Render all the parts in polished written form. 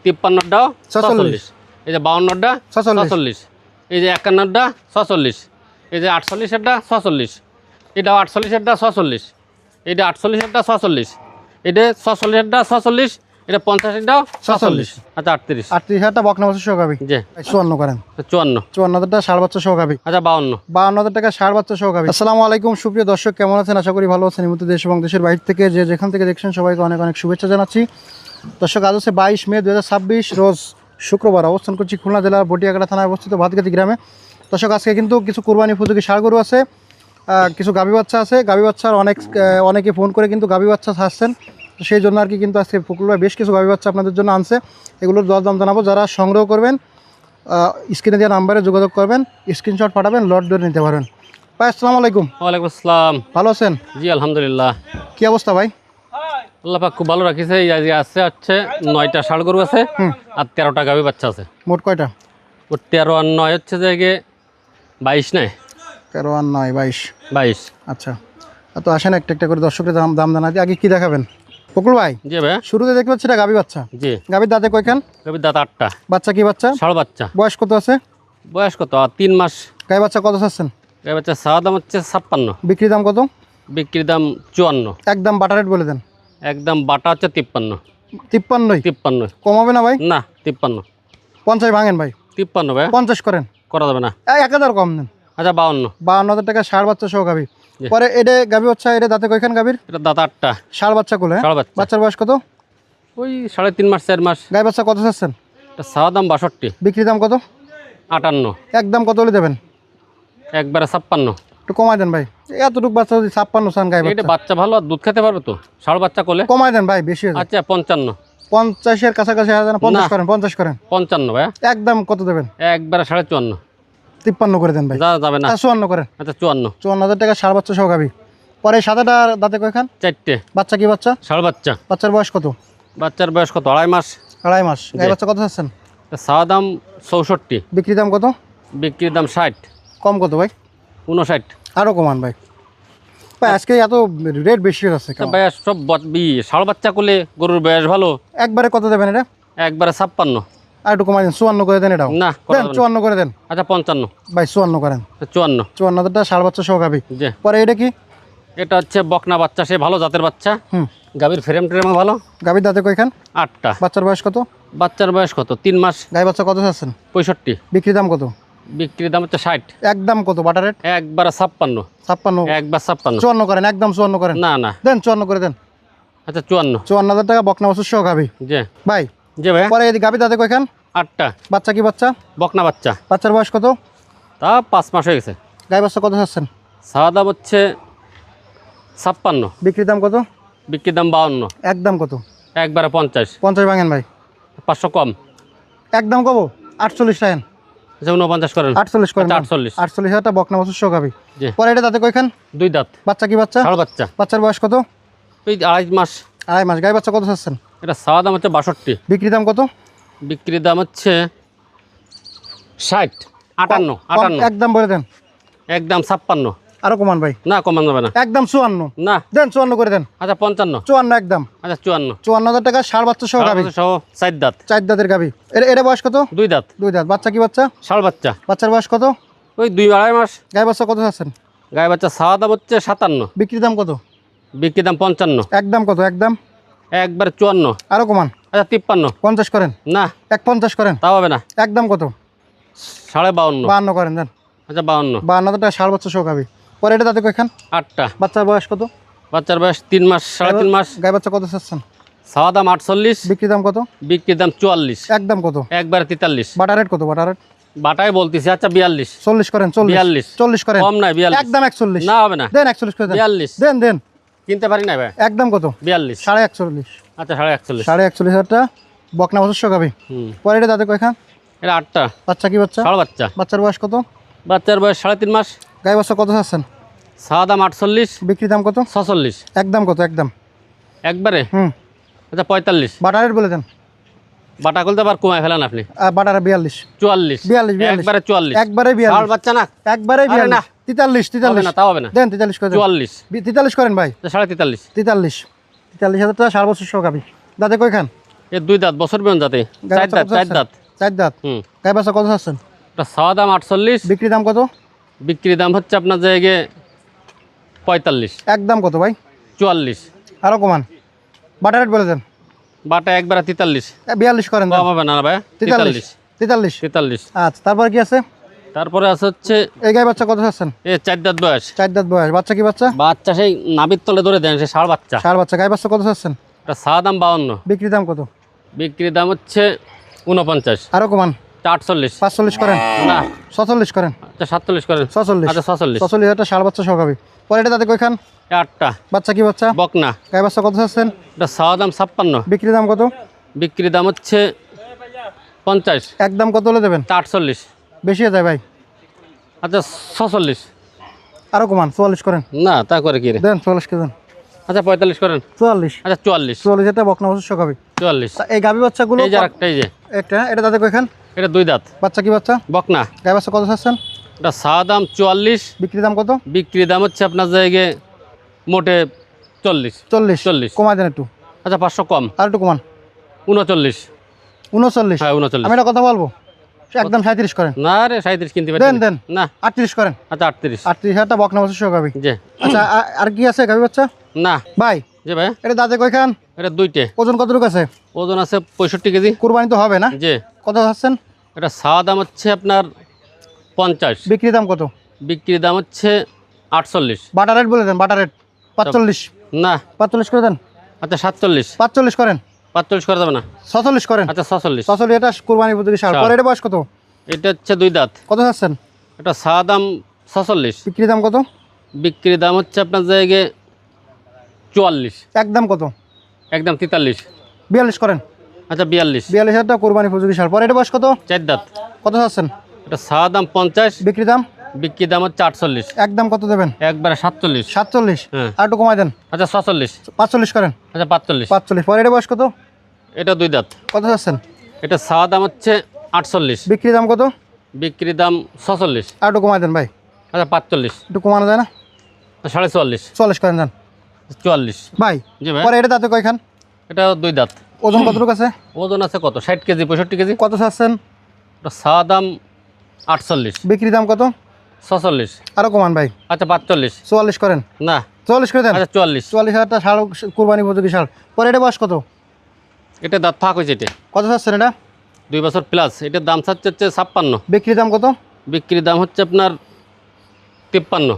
53টাও 46, এই যে 52টা 46, এই যে 51টা 46, এই যে 48এরটা 46, এটা 48এরটা 46, এটা 48এরটা 46, এটা 46এরটা 46, এটা 50এরটাও 46। আচ্ছা 38,000 বকনা বাচ্চা সহ গাবি। জি 54 করেন। 54 ষাঁড় বাচ্চা সহ গাবি। আচ্ছা 52,000 টাকা ষাঁড় বাচ্চা সহ গাবি। আসসালামু আলাইকুম সুপ্রিয় দর্শক, কেমন আছেন? আশা করি ভালো আছেন। এই মুহূর্তে দেশ এবং দেশের বাইরে থেকে যে যেখান থেকে দেখছেন সবাইকে অনেক অনেক শুভেচ্ছা জানাচ্ছি। দর্শক, আজ হচ্ছে 22 মে 2026 রোজ শুক্রবার। অবস্থান করছি খুলনা জেলার বটিয়াকাটা থানায় অবস্থিত ভাতগাতি গ্রামে। দর্শক, আজকে কিন্তু কিছু কুরবানি উপযোগী ষাঁড় গরু আছে, কিছু গাভী বাচ্চা আছে। গাভী বাচ্চার অনেকে ফোন করে কিন্তু গাভী বাচ্চা ছাড়ছেন, তো সেই জন্য আর কি কিন্তু আজকে ফকুল ভাই বেশ কিছু গাভী বাচ্চা আপনাদের জন্য আনছে। এগুলোর দরদাম জানাবো। যারা সংগ্রহ করবেন স্ক্রিনে দেওয়া নাম্বারে যোগাযোগ করবেন, স্ক্রিনশট পাঠাবেন, লট ধরে নিতে পারবেন। ভাই আসসালামু আলাইকুম। ওয়ালাইকুম আসসালাম। ভালো আছেন? জি আলহামদুলিল্লাহ। কি অবস্থা ভাই? আল্লাহ পাক খুব ভালো রাখিছে। এই আজকে হচ্ছে 9টা ষাঁড় গরু আছে আর 13টা গাভী বাচ্চা আছে। মোট কয়টা? ওর 13 আর 9 হচ্ছে যে 22 নাই? 13 আর 9 22। আচ্ছা, তো আসেন একটা একটা করে দর্শকের দাম জানা দিই। আগে কি দেখাবেন ফকুল ভাই? জি ভাই। শুরুতে দেখতে পাচ্ছি এটা গাভী বাচ্চা। জি। গাভীর দাঁতে কয়খান? গাভীর দাঁত 8টা। বাচ্চা কি বাচ্চা? ষাঁড় বাচ্চা। বয়স কত আছে? বয়স কত? 3 মাস। গাভী বাচ্চা কত চাচ্ছেন? গাভী বাচ্চা চাওয়া দাম হচ্ছে 56। বিক্রি দাম কত? বিক্রির দাম 54। একদম বাটা রেট বলে দেন। একদম বাটা হচ্ছে 53। 53 কমাবে না ভাই? না 53। 50 ভাঙেন ভাই। 53 ভাই 50 করেন। করা যাবে না। 1000 কম দেন। আচ্ছা 52। 52,000 টাকা ষাঁড় বাচ্চা সহ গাভী। পরে এটা গাভী বাচ্চা, এটা দাঁতে কয়খান গাভীর? এটা দাঁত 8টা। ষাঁড় বাচ্চা কোলে? ষাঁড় বাচ্চা। বাচ্চার বয়স কত? ওই 3.5 মাস 4 মাস। গাভী বাচ্চা কত চাচ্ছেন? এটা চাওয়া দাম 62। বিক্রি দাম কত? 58। একদম কত হলে দেবেন? একবারে 56। একটু কমাই দেন ভাই। এতটুকু বাচ্চা যদি 56 চান গাভী এটা বাচ্চা, বাচ্চা ভালো আর দুধ খেতে পারবে তো ষাঁড় বাচ্চা কোলে। কমাই দেন ভাই, বেশি হয়ে যায়। আচ্ছা 55। 50-এর কাছাকাছি হাজার না? 50 করেন। 50 করেন। 55 ভাই। একদম কত দেবেন? একবারে 54.5। 53 করে দেন ভাই। যা যাবে না। 54 করেন। আচ্ছা 54। 54,000 টাকা ষাঁড় বাচ্চা সহ গাভী। পরে সাদাটা দাঁতে কয়খান? 4টে। বাচ্চা কি বাচ্চা? ষাঁড় বাচ্চা। বাচ্চার বয়স কত? বাচ্চার বয়স কত? 2.5 মাস। 2.5 মাস। গাভী বাচ্চা কত চাচ্ছেন? চাওয়া দাম 64। বিক্রি দাম কত? বিক্রির দাম 60। কম কত ভাই? 59। আরও কমান ভাই। ভাই আজকে এত রেট বেশি হয়ে যাচ্ছে কেন? ভাই সব ষাঁড় বাচ্চা কোলে গরুর বয়স ভালো। একবারে কত দেবেন এটা? একবারে 56। আর একটু কমাই দেন। 54 করে দেন। এটাও না দেন। 54 করে দেন। আচ্ছা 55 ভাই 54 করেন। 54। 54,000 টাকা ষাঁড় বাচ্চা সহ গাভী। জি। পরে এটা কি? এটা হচ্ছে বকনা বাচ্চা, সে ভালো জাতের বাচ্চা। গাভীর ফ্রেম ট্রেমও ভালো। গাভীর দাঁতে কয়খান? 8টা। বাচ্চার বয়স কত? বাচ্চার বয়স কত? 3 মাস। গাভী বাচ্চা কত চাচ্ছেন? 65। বিক্রি দাম কত? বিক্রির দাম হচ্ছে 60। একদম কত বাটা রেট? একবারে 56। 56। একবার 56। 54 করেন। একদম 54 করেন। না না। দেন 54 করে দেন। আচ্ছা 54। 54,000 টাকা বকনা বাচ্চা সহ গাভী। জি ভাই। জি ভাই। পরে এই গাভী দাঁতে কয়খান? 8টা। বাচ্চা কি বাচ্চা? বকনা বাচ্চা। বাচ্চার বয়স কত? তা 5 মাস হয়ে গেছে। গাভী বাচ্চা কত চাচ্ছেন? চাওয়া দাম হচ্ছে 56। বিক্রি দাম কত? বিক্রির দাম 52। একদম কত? একবারে 50। 50 ভাঙেন ভাই। 500 কম। একদম কব 48 টাকা। আচ্ছা 49 করেন। 48 করেন। 48। 48,000 টাকা বকনা বাচ্চা সহ গাভী। জি। পরে এটা দাঁতে কয়খান? 2 দাঁত। বাচ্চা কি বাচ্চা? ষাঁড় বাচ্চা। বাচ্চার বয়স কত? ওই 2.5 মাস। 2.5 মাস। গাভী বাচ্চা কত চাচ্ছেন? এটা চাওয়া দাম হচ্ছে 62। বিক্রি দাম কত? বিক্রির দাম হচ্ছে 60। 58। 58। একদম বলে দেন। একদম 56। আরো কমান ভাই। না কমান যাবে না। একদম 54। না। দেন 54 করে দেন। আচ্ছা 55। 54 একদম। আচ্ছা 54। 54,000 টাকা ষাঁড় বাচ্চা সহ গাভী। সহ 4 দাঁত। 4 দাঁতের গাভী। এর বয়স কত? 2 দাঁত। 2 দাঁত। বাচ্চা কি বাচ্চা? ষাঁড় বাচ্চা। বাচ্চার বয়স কত? ওই 2-2.5 মাস। গাভী বাচ্চা কত চাচ্ছেন? গায়ে বাচ্চা চাওয়া দাম হচ্ছে 57। বিক্রি দাম কত? বিক্রির দাম 55। একদম কত? একদম একবারে 54। আরো কমান। আচ্ছা 53। 50 করেন। না 50 করেন। তা হবে না। একদম কত? 52.5। 52 করেন দেন। আচ্ছা 52। 52,000 টাকা ষাঁড় বাচ্চা সহ গাভী। পরে এটা দাঁতে কয়খান? 8টা। বাচ্চার বয়স কত? বাচ্চার বয়স 3 মাস 3.5 মাস। গাভী বাচ্চা কত চাচ্ছেন? চাওয়া দাম 48। বিক্রি দাম কত? বিক্রির দাম 44। একদম কত? একবারে 43। বাটা রেট কত? বাটা রেট বাটাই বলতেছি। আচ্ছা 42। 40 করেন। 42। 40 করেন। কম নাই 42। একদম 41। না হবে না। দেন 41 করে দেন। 42 দেন দেন। কিনতে পারি না ভাই। একদম কত? 42। 41.5। আচ্ছা 41.5। 41,000 টাকা বকনা বাচ্চা সহ গাভী। পরে এটা দাঁতে কয়খান? এটা 8টা। বাচ্চা কি বাচ্চা? ষাঁড় বাচ্চা। বাচ্চার বয়স কত? বাচ্চার বয়স 3.5 মাস। গাভী বাচ্চা কত চাচ্ছেন? চাওয়া দাম 48। বিক্রি দাম কত? 46। একদম কত? একদম একবারে আচ্ছা 45। বাটা রেট বলে দেন। বাটা করতে আবার কমায় ফেলেন আপনি। বাটা 42। 44। 42। একবারে 44। একবারে 42। ষাঁড় বাচ্চা না। একবারে 42 না। 43 না তা হবে না। দেন 43 করে দেন। 44। 43 করেন ভাই। 43.5। 43,000 টাকা ষাঁড় বাচ্চা সহ গাভী। দাঁতে কয়খান? এ 2 দাঁত বছর বিয়ন জাতে, 4 দাঁত 4 দাঁত। 4 দাঁত। গাই বাচ্চা কত চাচ্ছেন? এটা চাওয়া দাম 48, বিক্রি দাম কত? বিক্রি দাম হচ্ছে আপনার জায়গায় 45, একদম কত ভাই? 44। আরো কমান, বাটার রেট বলে দেন। বাটা একবারে 43, 42 করেন। কম হবে না ভাই? 43, 43। 43। আচ্ছা, তারপর কি আছে? তারপরে আছে হচ্ছে এই গাই বাচ্চা কত চাচ্ছেন? এ 4 দাঁত বয়স। 4 দাঁত বয়স। বাচ্চা কি বাচ্চা? বাচ্চা সেই নাভির তলে ধরে দেন, সে ষাঁড় বাচ্চা। ষাঁড় বাচ্চা। গাই বাচ্চা কত চাচ্ছেন? এটা চাওয়া দাম 52, বিক্রি দাম কত? বিক্রি দাম হচ্ছে 49, আরো কমান, 48। 45 করেন। না 46 করেন। আচ্ছা 47 করেন। 46। আচ্ছা 46। 46 একটা ষাঁড় বাচ্চা সহ গাবি। পরে এটা তাতে কয়খান? 8টা বাচ্চা কি বাচ্চা? বকনা। গাই বাচ্চা কত চাচ্ছেন? এটা চাওয়া দাম 56, বিক্রি দাম কত? বিক্রি দাম হচ্ছে 50, একদম কত হলে দেবেন? 48। বেশি হয়ে যায় ভাই। আচ্ছা 46। আরো কমান, 44 করেন। না তা করে কি রে? দেন 44 কে দেন। আচ্ছা 45 করেন। 44। আচ্ছা 44, 44 এটা বকনা বাচ্চা সহ গাবি। 44। এই গাবি বাচ্চাগুলো এই যে আরেকটা, এই যে একটা, এটা তাতে কয়খান? এটা 2 দাঁত বাচ্চা কি বাচ্চা? বকনা। গাই বাচ্চা কত চাচ্ছেন? এটা চাওয়া দাম 44, বিক্রি দাম কত? বিক্রি দাম হচ্ছে আপনার জায়গায় মোটে 40। 40। কমাই দেন একটু। আচ্ছা 500 কম, আর একটু কমান। 39। 39। হ্যাঁ আমি 39। একটা কথা বলবো, একদম 37 করেন। না রে 37 কিনতে পারি দেন দেন। না। 38 করেন। আচ্ছা 38। 38 হাজারটা বকনা বাচ্চা সহ গাবি। জি। আচ্ছা, আর কি আছে গাবি বাচ্চা? না ভাই জি ভাই, এটা দাঁতে কয়খান? এটা 2টে। ওজন কতটুকু আছে? ওজন আছে 65 কেজি। কুরবানি তো হবে না? জি। কত চাচ্ছেন? এটা চাওয়া দাম হচ্ছে আপনার 50, বিক্রি দাম কত? বিক্রি দাম হচ্ছে 48। বাটার রেট বলে দেন, বাটার রেট। 45। না 45 করে দেন। আচ্ছা 47। 45 করেন। 45 করা যাবে না। 46 করেন। আচ্ছা 46। 46 এটা কুরবানি উপযোগী ষাঁড়। ষাঁড়। পরে এটা বয়স কত? এটা হচ্ছে 2 দাঁত। কত চাচ্ছেন? এটা চাওয়া দাম 46, বিক্রি দাম কত? বিক্রি দাম হচ্ছে আপনার জায়গায় 44, একদম কত? একদম 43। 42 করেন। আচ্ছা 42। 42 হাজারটা কুরবানি উপযোগী ষাঁড়। পরে এটা বয়স কত? 4 দাঁত। কত চাচ্ছেন? এটা চাওয়া দাম 50, বিক্রি দাম? বিক্রি দাম হচ্ছে 48, একদম কত দেবেন? একবারে 47। 47। হ্যাঁ। আর একটু কমাই দেন। আচ্ছা 46। 45 করেন। আচ্ছা 45। 45। পরে এটা বয়স কত? এটা 2 দাঁত। কত চাচ্ছেন? এটা চাওয়া দাম হচ্ছে 48, বিক্রি দাম কত? বিক্রি দাম 46। আর একটু কমাই দেন ভাই। আচ্ছা 45। একটু কমানো যায় না? 44। 40 করেন দেন 44। ভাই। জি ভাই, পরে এটা দাঁতে কয়খান? এটা 2 দাঁত। ওজন কতটুকু আছে? ওজন আছে কত? 60 কেজি 65 কেজি। কত চাচ্ছেন? এটা চাওয়া দাম 48, বিক্রি দাম কত? 46। আরো কমান ভাই। আচ্ছা 45। 44 করেন। না 44 করে দেন। আচ্ছা 44। 44 হাজারটা ষাঁড় কুরবানি উপযোগী ষাঁড়। পরে এটা বয়স কত? এটা দাঁত ফাঁক হয়েছে, এটা কত চাচ্ছেন এটা? 2 বছর প্লাস। এটার দাম চাচ্ছে হচ্ছে 56, বিক্রি দাম কত? বিক্রি দাম হচ্ছে আপনার 53,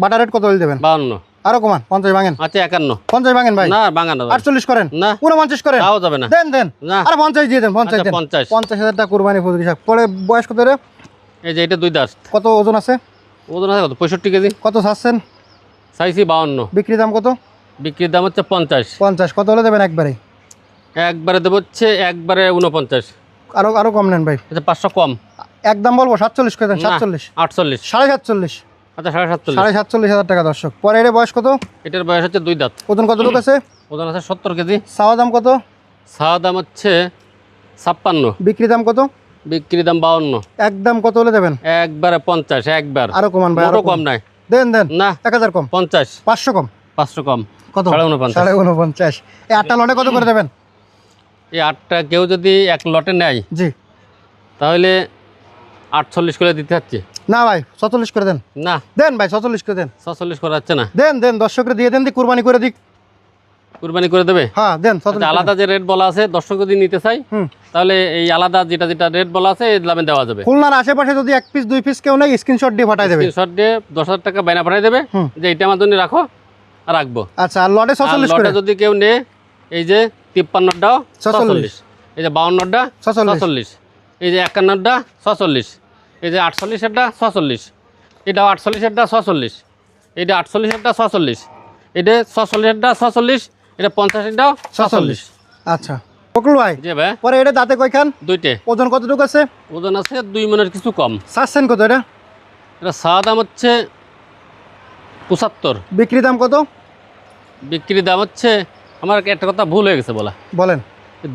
বাটার রেট কত হলে দেবেন? 52। আরো কমান, 50 ভাঙেন। আচ্ছা 51। 50 ভাঙেন ভাই। না বাঙানো 48 করেন। না 49 করেন। তাও যাবে না। দেন দেন। না আরে 50 দিয়ে দেন, 50 আচ্ছা, দেন। 50। 50 হাজারটা কুরবানি উপযোগী ষাঁড়। পরে বয়স কত রে? এই যে এটা 2 দাঁত। কত ওজন আছে? ওজন আছে কত? 65 কেজি। কত চাচ্ছেন? চাইছি 52, বিক্রি দাম কত? বিক্রির দাম হচ্ছে 50। 50। কত হলে দেবেন একবারে? একবারে দেবো হচ্ছে একবারে 49। আরো আরো কম নেন ভাই। আচ্ছা 500 কম। একদম বলবো 47 করে দেন। না, 47। 48। 47.5। আচ্ছা 47.5। 47 হাজার টাকা দর্শক। পরে এর বয়স কত? এটার বয়স হচ্ছে 2 দাঁত। ওজন কতটুকু আছে? ওজন আছে 70 কেজি। চাওয়া দাম কত? চাওয়া দাম হচ্ছে 56, বিক্রি দাম কত? বিক্রি দাম 52। একদম কত হলে দেবেন? একবারে 50, একবার। আরো কমান ভাই। আরো মোটো কম নাই। দেন দেন। না 1000 কম। 50, 500 কম। 500 কম। কত? 49.5। 49.5। এই 8টা লটে কত করে দেবেন? এই 8টা কেউ যদি এক লটে নেয় জি। তাহলে 48 করে দিতে হচ্ছে। না ভাই 46 করে দেন। না দেন ভাই 46 করে দেন। 46 করা যাচ্ছে না। দেন দেন, দর্শকরা দিয়ে দেন, দি কুরবানি করে দিক। কুরবানি করে দেবে। হ্যাঁ দেন 46 আচ্ছা, আলাদা যে রেট বলা আছে দর্শক যদি নিতে চাই হুম। তাহলে এই আলাদা যেটা যেটা রেট বলা আছে এই দামে দেওয়া যাবে। খুলনার আশেপাশে যদি 1 পিস 2 পিস কেউ নেই, স্ক্রিনশট দিয়ে পাঠাই দেবে। স্ক্রিনশট দিয়ে 10,000 টাকা বাইনা পাঠিয়ে দেবে হুম। যে এটা আমার জন্য রাখো আর রাখবো। আচ্ছা, আর লটে আর 46 করে। লটে যদি কেউ নেয় এই যে 53টাও 46, 46, এই যে 52টা 46, এই যে 51টা 46, এই যে 48এরটা 46, এটাও 48এরটা 46, এটা 48এরটা 46, এটা 46এরটা 46, এটা 50এরটাও 46। আচ্ছা বকুল ভাই, জি ভাই। পরে এটা দাঁতে কয়খান? 2টে। ওজন কতটুকু আছে? ওজন আছে 2 মনের কিছু কম। চাচ্ছেন কত এটা? এটা চাওয়া দাম হচ্ছে 75, বিক্রি দাম কত? বিক্রির দাম হচ্ছে, আমার একটা কথা ভুল হয়ে গেছে বলা, বলেন।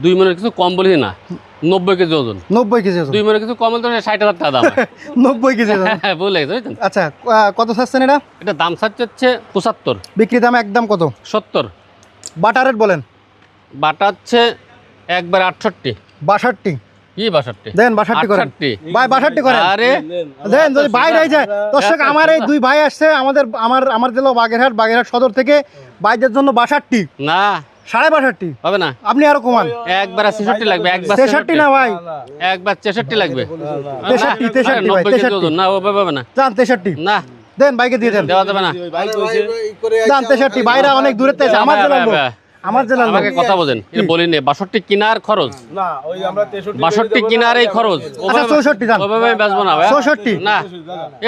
2 মনের কিছু কম বলি না, 90 কেজি ওজন। 90 কেজি ওজন। 2 মনের কিছু কম হলে তো 60,000 টাকা দাম। 90 কেজি ওজন। হ্যাঁ ভুল হয়ে গেছে বুঝছেন। আচ্ছা, কত চাচ্ছেন এটা? এটা দাম চাচ্ছে হচ্ছে 75, বিক্রি দাম একদম কত? 70। বাটার রেট বলেন। বাটা হচ্ছে একবার 68। 62 কি 62? দেন 62 করেন 68। ভাই 62 করেন আরে দেন যদি ভাই রয়ে যায় দর্শক আমার এই দুই ভাই আসছে আমার জেলা বাগেরহাট সদর থেকে ভাইদের জন্য 62 না 62.5 হবে না, আপনি আরো কমান একবার 66 লাগবে, একবার 63 না ভাই একবার 63 লাগবে। 63 ভাই 63 না ও হবে না, জান 63 না দেন ভাইকে দিয়ে দেন দেওয়া যাবে না। জান 63 ভাইরা অনেক দূরে থেকে আছে, আমার জেলার লোক আমার জেলার লোক আমাকে কথা বলেন, এটা বলিনি 62 কিনার খরচ না ওই আমরা 63 62 কিনার এই খরচ আচ্ছা 64 জান ওভাবে আমি বেচবো না ভাই। 64 না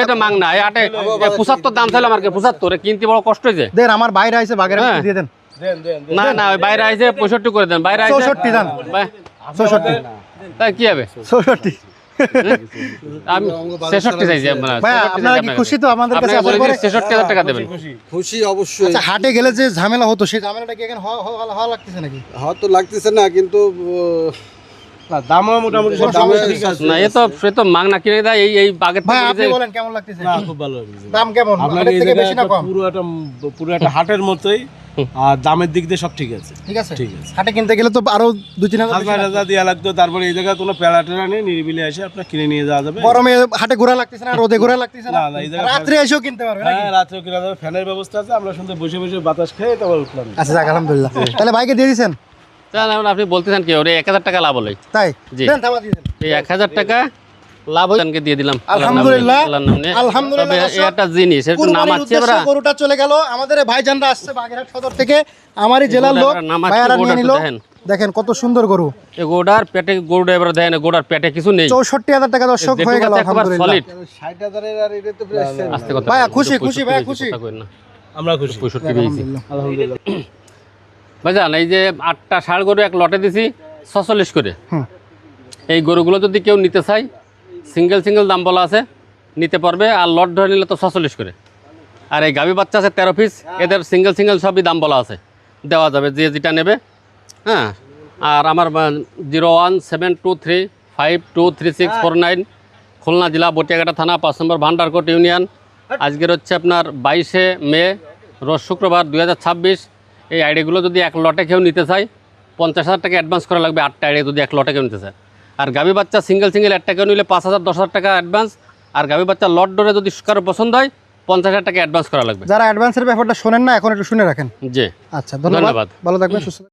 এটা মাং না, এই আটে 75 দাম চাইলে আমার 75 কিনতে বড় কষ্ট হয়েছে। দেন আমার ভাইরা আইছে বাগেরহাট হ্যাঁ। দিয়ে দেন দেন দেন না না ওই বাইরে আইছে 65 করে দেন, বাইরে আইছে 64 দাম। ভাই, 64 তাই কি হবে? 64 আমি 66 চাইছি আপনার। ভাই আপনারা কি খুশি তো আমাদের কাছে আপনাকে আসার বলে পরে 66,000 টাকা দেবেন। খুশি অবশ্যই। আচ্ছা হাটে গেলে যে ঝামেলা হতো সেই ঝামেলাটা কি এখন হওয়া লাগতেছে নাকি হয়তো লাগতেছে না কিন্তু না দামও মোটামুটি সব দাম ঠিক আছে না সে তো মাং না কিনে দেয় এই বাগের ভাই থেকে আপনি যে- বলেন কেমন লাগতেছে না খুব ভালো লাগছে দাম কেমন আপনার হাটের এই থেকে বেশি না জায়গাটা কম পুরো একটা হাটের মতোই আর দামের দিক দিয়ে সব ঠিক আছে ঠিক আছে ঠিক আছে। হাটে কিনতে গেলে তো আরো 2-3 হাজার বেশি 5,000 দেওয়া লাগতো, তারপরে এই জায়গায় কোনো পেড়া টেড়া নেই, নিরিবিলি এসে আপনার কিনে নিয়ে যাওয়া যাবে। গরমে হাটে ঘোরা লাগতেছে না রোদে ঘোরা লাগতেছে না না, না, এই জায়গায় রাত্রে এসেও কিনতে পারবে নাকি হ্যাঁ রাত্রে কিনা যাবে, ফ্যানের ব্যবস্থা আছে, আমরা শুনতে বসে বসে বাতাস খেয়ে তারপর উঠলাম। আচ্ছা যাক আলহামদুলিল্লাহ তাহলে ভাইকে দিয়ে দিয়েছেন আপনি বলতেছেন কি ওরে 1000 টাকা লাভ হলো, তাই জি। দেন থামা দিয়ে দেন এই 1000 টাকা লাভ হইছে দিয়ে দিলাম। আলহামদুলিল্লাহ, আল্লাহর নাম নিয়ে। আলহামদুলিল্লাহ তবে দর্শক, একটা জিনিস একটু কুরবানির নামাচ্ছি উদ্দেশ্যে আমরা, গরুটা চলে গেল আমাদের এই ভাইজানরা আসছে বাগেরহাট সদর থেকে আমারই জেলার লোক গরুটা নামাচ্ছি, ভাইয়ারা নিয়ে গরুটা নিল দেখেন। দেখেন কত সুন্দর গরু এই গোড়ার পেটে গরুটা এবার দেয় না, গোড়ার পেটে কিছু নেই, 64,000 টাকা দর্শক হয়ে গেল আলহামদুলিল্লাহ সলিড। 60,000 আর এটা তো প্রায় same। আস্তে কথা ভাইয়া, বলেন, খুশি, 65 খুশি, ভাইয়া, বেশি খুশি। কথা কইন না। আমরা খুশি 65 বেশি। আলহামদুলিল্লাহ। ভাইজান এই যে 8টা ষাঁড় গরু এক লটে দিছি 46 করে। হুম। এই গরুগুলো যদি কেউ নিতে চায় সিঙ্গেল দাম বলা আছে, নিতে পারবে, আর লট ধরে নিলে তো 46 করে। আর এই গাভী বাচ্চা আছে 13 পিস, এদের সিঙ্গেল সবই দাম বলা আছে, দেওয়া যাবে যে যেটা নেবে। হ্যাঁ, আর আমার 01723523649, খুলনা জেলা বটিয়াঘাটা থানা 5 নম্বর ভান্ডারকোট ইউনিয়ন। আজকের হচ্ছে আপনার 22শে মে, রোজ শুক্রবার 2026। এই আইডিয়াগুলো যদি এক লটে কেউ নিতে চায় 50,000 টাকা অ্যাডভান্স করা লাগবে, 8টা আইডিয়া যদি এক লটে কেউ নিতে চায়। আর গাভী বাচ্চা সিঙ্গেল একটা কেউ নিলে 5,000 10,000 টাকা অ্যাডভান্স। আর গাভী বাচ্চা লট ডোরে যদি কারো পছন্দ হয় 50,000 টাকা অ্যাডভান্স করা লাগবে। যারা অ্যাডভান্সের ব্যাপারটা শোনেন না এখন একটু শুনে রাখেন জি, আচ্ছা ধন্যবাদ ধন্যবাদ। ভালো থাকবেন সুস্থ থাকবেন।